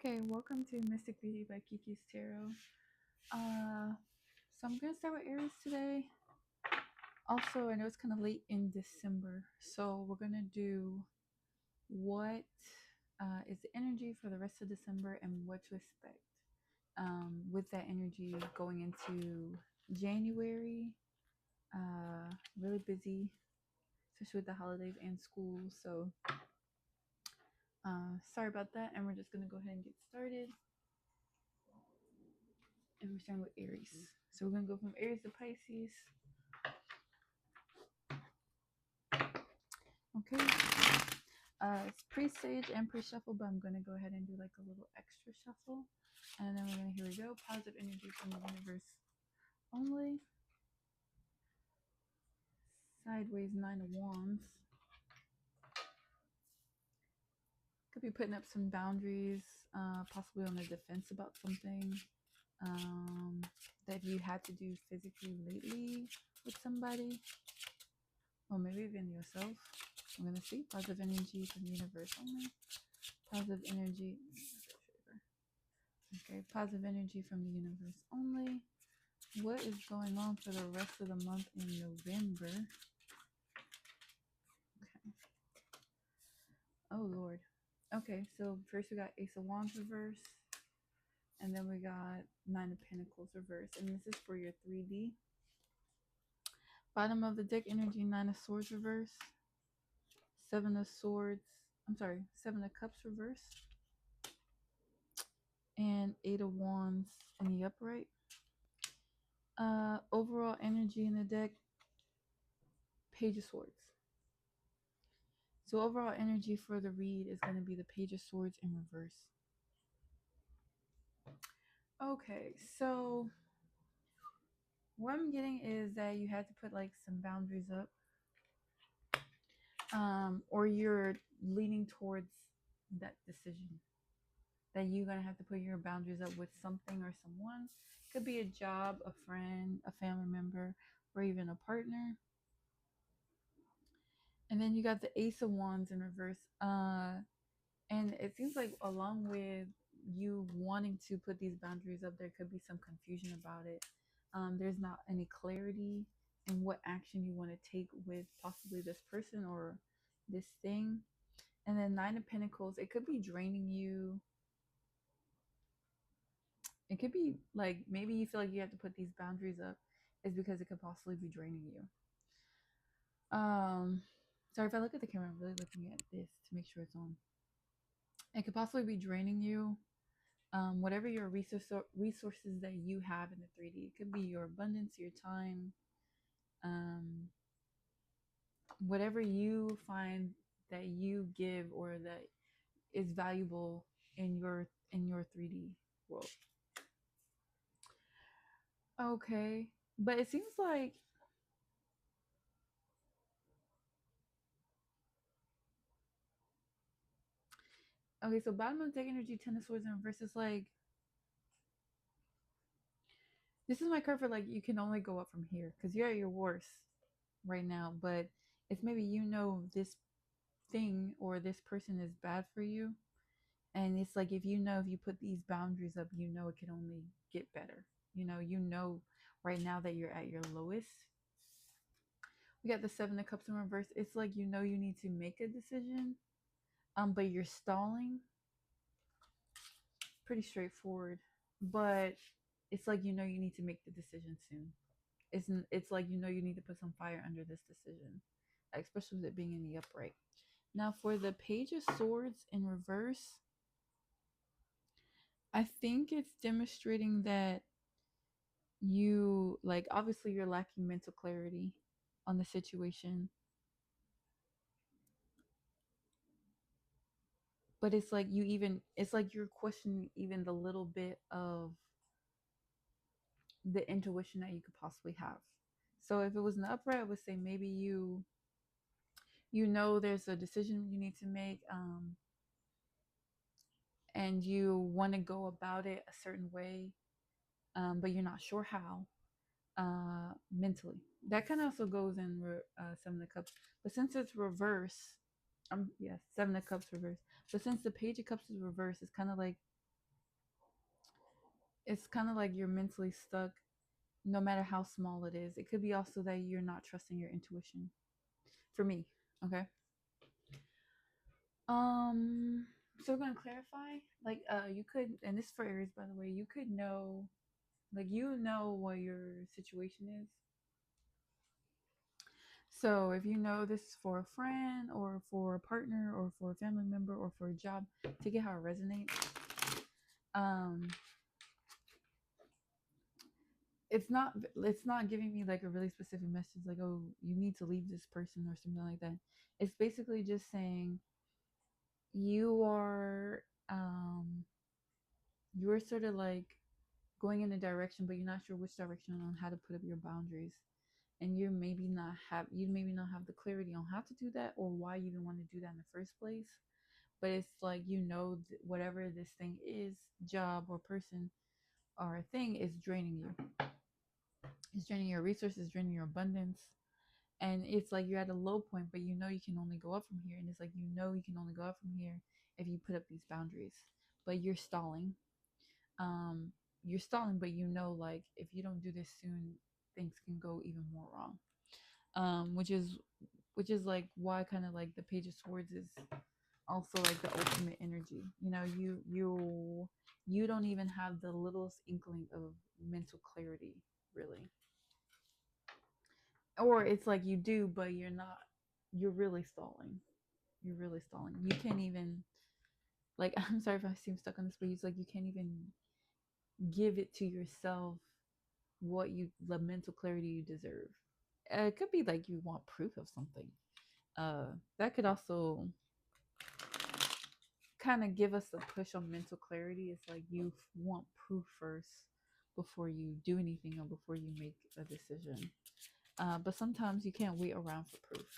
Okay, welcome to Mystic Beauty by Kiki's Tarot. So I'm gonna start with Aries today. Also, I know it's kind of late in December, so we're gonna do what is the energy for the rest of December and what to expect with that energy going into January. Really busy, especially with the holidays and school. So sorry about that, and we're just gonna go ahead and get started. And we're starting with Aries. So we're gonna go from Aries to Pisces. Okay. It's pre-stage and pre-shuffle, but I'm gonna go ahead and do like a little extra shuffle. And then here we go. Positive energy from the universe only. Sideways, 9 of Wands. Could be putting up some boundaries, possibly on the defense about something that you had to do physically lately with somebody, or maybe even yourself. I'm gonna see positive energy from the universe only. Positive energy. Okay, positive energy from the universe only. What is going on for the rest of the month in November? Okay. Oh, Lord. Okay, so first we got Ace of Wands reverse. And then we got 9 of Pentacles reverse. And this is for your 3D. Bottom of the deck energy, 9 of Swords reverse. 7 of Cups reverse. And 8 of Wands in the upright. Overall energy in the deck, Page of Swords. So overall energy for the read is going to be the Page of Swords in reverse. Okay, so what I'm getting is that you had to put like some boundaries up. Or you're leaning towards that decision that you're going to have to put your boundaries up with something or someone. Could be a job, a friend, a family member, or even a partner. And then you got the Ace of Wands in reverse. And it seems like along with you wanting to put these boundaries up, there could be some confusion about it. There's not any clarity in what action you want to take with possibly this person or this thing. And then 9 of Pentacles, it could be draining you. It could be like maybe you feel like you have to put these boundaries up is because it could possibly be draining you. Sorry if I look at the camera, I'm really looking at this to make sure it's on. It could possibly be draining you. Whatever your resources that you have in the 3D, it could be your abundance, your time, whatever you find that you give or that is valuable in your 3D world. Okay, but it seems like okay. So bottom of the deck energy, 10 of Swords in reverse is like this is my card for like you can only go up from here because you're at your worst right now. But if maybe this thing or this person is bad for you, and it's like if you put these boundaries up, it can only get better. Right now that you're at your lowest. We got the 7 of Cups in reverse. It's like you need to make a decision, but you're stalling. Pretty straightforward, but it's like you need to make the decision soon. It's like you need to put some fire under this decision, especially with it being in the upright. Now for the Page of Swords in reverse, I think it's demonstrating that you obviously you're lacking mental clarity on the situation, but it's like you're questioning even the little bit of the intuition that you could possibly have. So if it was an upright, I would say maybe there's a decision you need to make, and you want to go about it a certain way, but you're not sure how mentally. That kind of also goes in 7 of Cups, but since it's reverse, yes, 7 of Cups reverse. But since the Page of Cups is reverse, it's kind of like It's kind of like you're mentally stuck no matter how small it is. It could be also that you're not trusting your intuition. For me, okay? Um so we're gonna clarify. Like you could, and this is for Aries by the way, you could know, like you know what your situation is. So if you know this is for a friend or for a partner or for a family member or for a job, to get how it resonates. Um it's not giving me like a really specific message like, oh, you need to leave this person or something like that. It's basically just saying you are um you're sort of like going in a direction but you're not sure which direction on how to put up your boundaries, and you maybe not have the clarity on how to do that or why you even want to do that in the first place. But it's like, whatever this thing is, job or person or a thing, is draining you. It's draining your resources, draining your abundance. And it's like you're at a low point, but you know you can only go up from here. And it's like you can only go up from here if you put up these boundaries. But you're stalling. Um, you're stalling, but like if you don't do this soon, things can go even more wrong. Which is like why kind of like the Page of Swords is also like the ultimate energy. You don't even have the littlest inkling of mental clarity, really. Or it's like you do, but you're not. You're really stalling. You're really stalling. You can't even, like, I'm sorry if I seem stuck on this, but it's like you can't even give it to yourself the mental clarity you deserve. It could be like you want proof of something. That could also kind of give us a push on mental clarity. It's like you want proof first before you do anything or before you make a decision. But sometimes you can't wait around for proof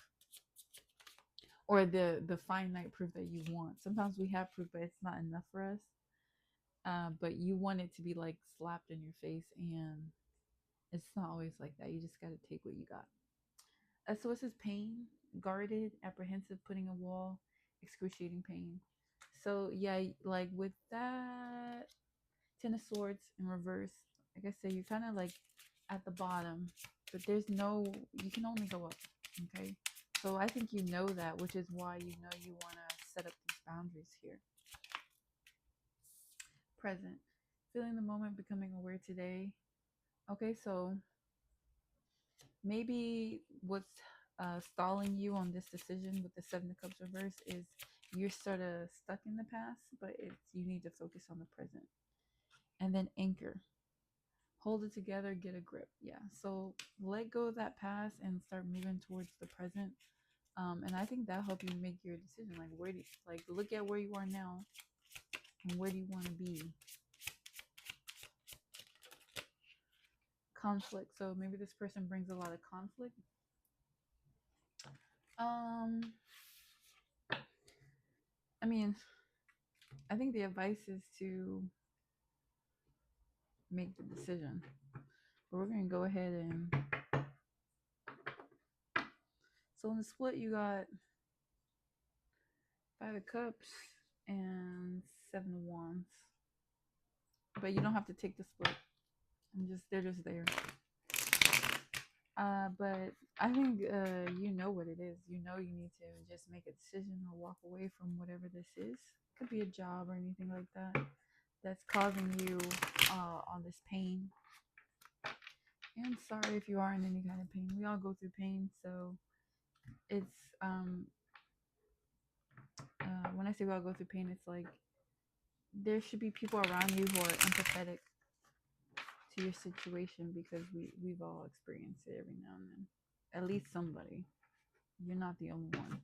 or the finite proof that you want. Sometimes we have proof, but it's not enough for us. But you want it to be like slapped in your face, and it's not always like that. You just got to take what you got. So it says pain, guarded, apprehensive, putting a wall, excruciating pain. So yeah, like with that Ten of Swords in reverse, like I said, you're kind of like at the bottom, but you can only go up. Okay, so I think you know that, which is why you want to set up these boundaries here. Present, feeling the moment, becoming aware today. Okay, so maybe what's stalling you on this decision with the Seven of Cups reverse is you're sort of stuck in the past, but you need to focus on the present. And then anchor, hold it together, get a grip. Yeah, so let go of that past and start moving towards the present. And I think that'll help you make your decision. Like, look at where you are now and where do you want to be. Conflict, so maybe this person brings a lot of conflict. I mean, I think the advice is to make the decision. But we're gonna go ahead and, so in the split you got Five of Cups and Seven of Wands. But you don't have to take the split. They're just there. But I think you know what it is. You know you need to just make a decision or walk away from whatever this is. Could be a job or anything like that that's causing you all this pain. And sorry if you are in any kind of pain. We all go through pain, so it's when I say we all go through pain, it's like there should be people around you who are empathetic to your situation, because we've all experienced it every now and then. At least somebody. You're not the only one.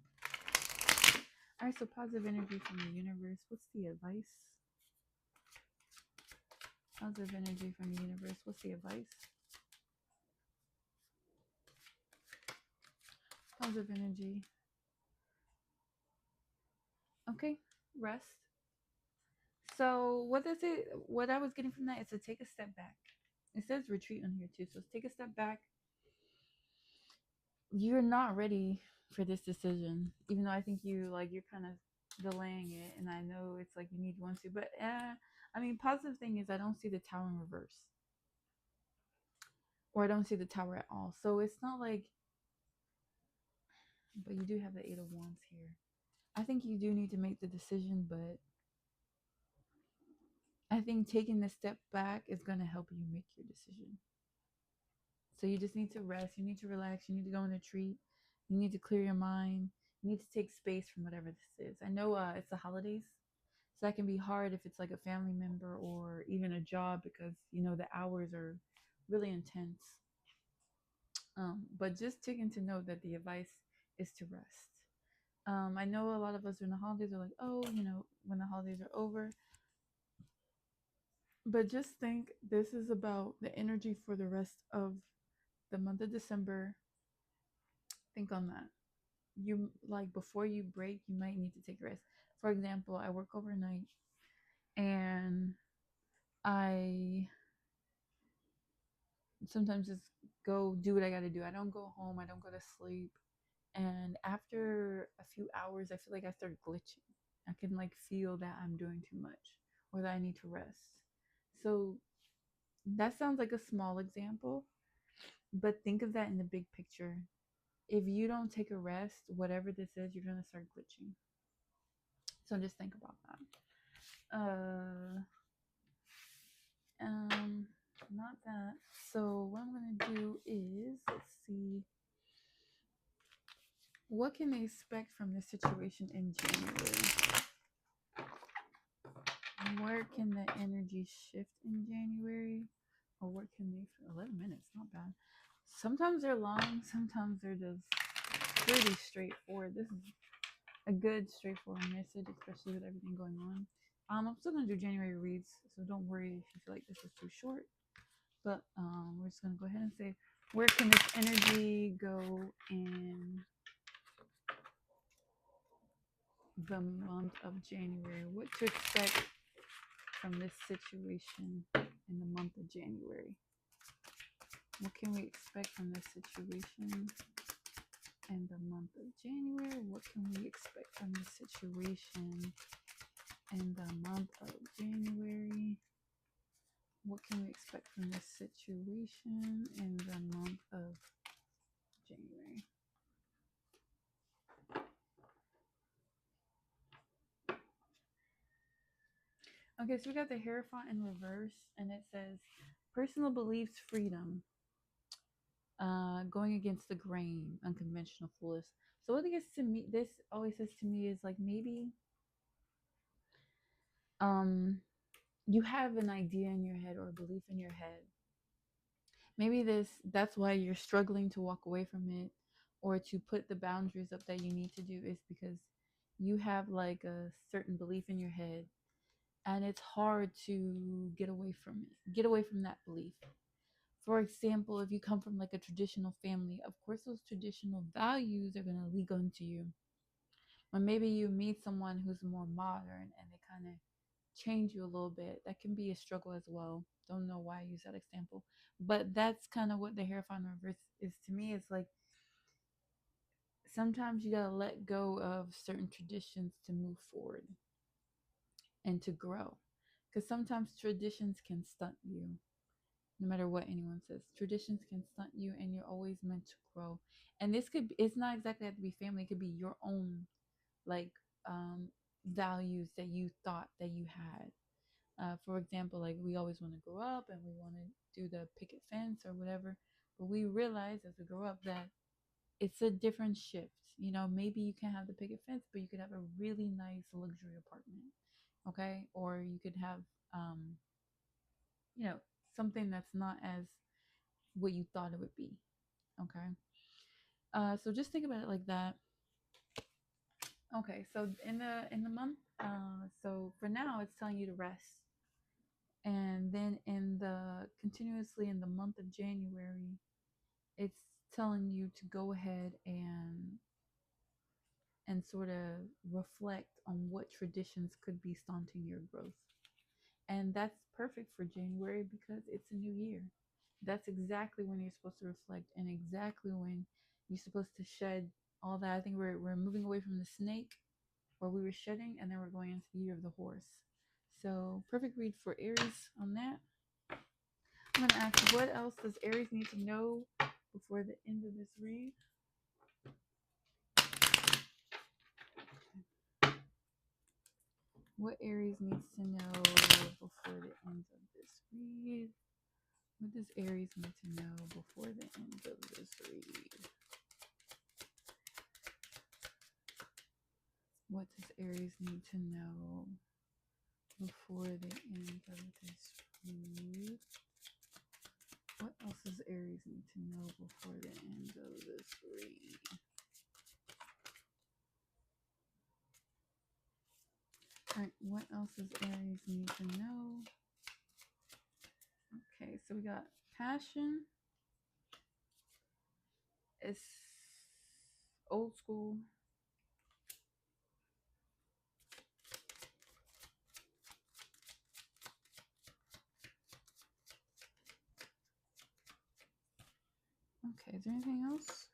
All right, so positive energy from the universe. What's the advice? Positive energy from the universe. What's the advice? Positive energy. Okay, rest. So what does it? What I was getting from that is to take a step back. It says retreat on here too, so take a step back. You're not ready for this decision, even though I think you're kind of delaying it, and I know it's like you need one to, but I mean, positive thing is I don't see the tower in reverse, or I don't see the tower at all. So it's not like, but you do have the Eight of Wands here. I think you do need to make the decision, but I think taking the step back is going to help you make your decision. So you just need to rest. You need to relax. You need to go on a retreat. You need to clear your mind. You need to take space from whatever this is. I know it's the holidays, so that can be hard if it's like a family member or even a job because the hours are really intense. But just taking to know that the advice is to rest. I know a lot of us during the holidays are like, oh, when the holidays are over. But just think this is about the energy for the rest of the month of December. Think on that. You like before you break, you might need to take a rest. For example, I work overnight and I sometimes just go do what I got to do. I don't go home, I don't go to sleep. And after a few hours, I feel like I start glitching. I can like feel that I'm doing too much or that I need to rest. So that sounds like a small example, but think of that in the big picture. If you don't take a rest, whatever this is, you're gonna start glitching. So just think about that. Not that. So what I'm gonna do is let's see. What can they expect from this situation in January? Where can the energy shift in January? Or what can they 11 minutes, not bad. Sometimes they're long, sometimes they're just pretty straightforward. This is a good straightforward message, especially with everything going on. I'm still gonna do January reads, so don't worry if you feel like this is too short. But we're just gonna go ahead and say, where can this energy go in the month of January? What to expect from this situation in the month of January? What can we expect from this situation in the month of January? What can we expect from this situation in the month of January? What can we expect from this situation in the month of January? Okay, so we got the Hierophant in reverse, and it says personal beliefs freedom, going against the grain, unconventional, foolish. So what it gets to me, this always says to me is like maybe you have an idea in your head or a belief in your head. Maybe that's why you're struggling to walk away from it or to put the boundaries up that you need to do is because you have like a certain belief in your head and it's hard to get away from it, get away from that belief. For example, if you come from like a traditional family, of course those traditional values are going to leak onto you. Or maybe you meet someone who's more modern and they kind of change you a little bit. That can be a struggle as well. Don't know why I use that example, but that's kind of what the Hierophant reverse is to me. It's like sometimes you gotta let go of certain traditions to move forward and to grow, because sometimes traditions can stunt you. No matter what anyone says, traditions can stunt you, and you're always meant to grow. And this could it's not exactly have to be family. It could be your own like um, values that you thought that you had. For example, like we always want to grow up and we want to do the picket fence or whatever, but we realize as we grow up that it's a different shift. Maybe you can't have the picket fence, but you could have a really nice luxury apartment, okay? Or you could have, um, you know, something that's not as what you thought it would be, okay? So just think about it like that. Okay, so in the month, so for now it's telling you to rest. And then in the continuously in the month of January, it's telling you to go ahead and sort of reflect on what traditions could be stunting your growth. And that's perfect for January because it's a new year. That's exactly when you're supposed to reflect and exactly when you're supposed to shed all that. I think we're moving away from the snake where we were shedding, and then we're going into the year of the horse. So, perfect read for Aries on that. I'm going to ask, what else does Aries need to know before the end of this read? What Aries needs to know before the end of this read? What does Aries need to know before the end of this read? What does Aries need to know before the end of this read? What else does Aries need to know before the end of this read? All right, what else does Aries need to know? Okay, so we got passion. It's old school. Okay, is there anything else?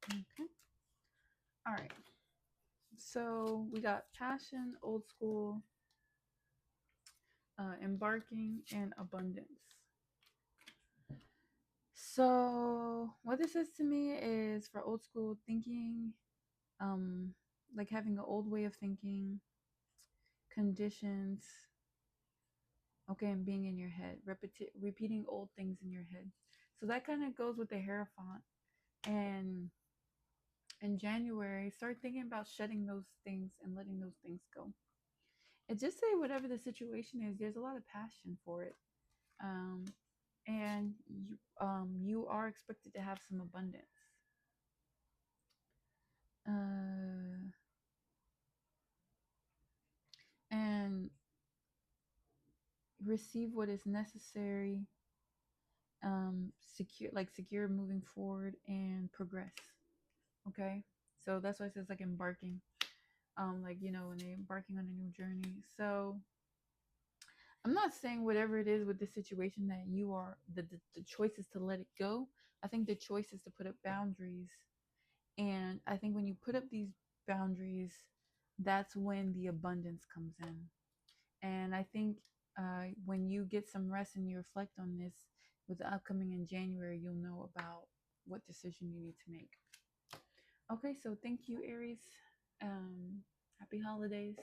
Okay. All right. So we got passion, old school, embarking, and abundance. So what this says to me is for old school thinking, like having an old way of thinking, conditions, okay, and being in your head, repeating old things in your head. So that kind of goes with the Hierophant. And in January, start thinking about shedding those things and letting those things go. And just say whatever the situation is, there's a lot of passion for it. Um, and you are expected to have some abundance. And receive what is necessary, secure moving forward and progress. Okay, so that's why it says like embarking, like when they're embarking on a new journey. So I'm not saying whatever it is with the situation that you are the choice is to let it go. I think the choice is to put up boundaries, and I think when you put up these boundaries, that's when the abundance comes in. And I think when you get some rest and you reflect on this with the upcoming in January, you'll know about what decision you need to make. Okay, so thank you, Aries. Happy holidays.